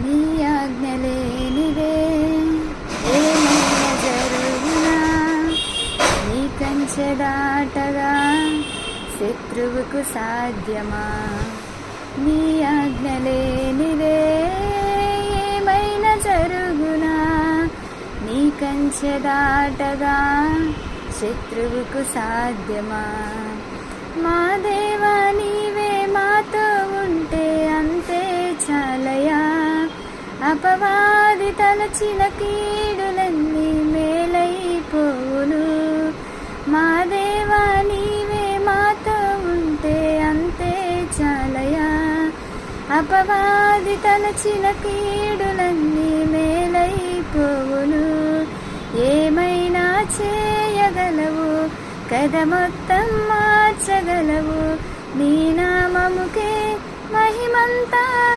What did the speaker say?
నీ ఆజ్ఞ లేనిదే ఏమైనా జరుగునా, నీ కంచె దాటగా శత్రువుకు సాధ్యమా. నీ ఆజ్ఞ లేనిదే ఏమైనా జరుగునా, నీ కంచె దాటగా శత్రువుకు సాధ్యమా. మా దేవా నీవే మాతో ఉంటే అంతే చాలయా, అపవాది తలచిన కీడులన్నీ మేలైపోవును. మా దేవా నీవే మాతో ఉంటే అంతే చాలయా, అపవాది తలచిన కీడులన్నీ మేలైపోవును. ఏమైనా చేయగలవు, కథ మొత్తం మార్చగలవు, నీ నామముకే మహిమంతా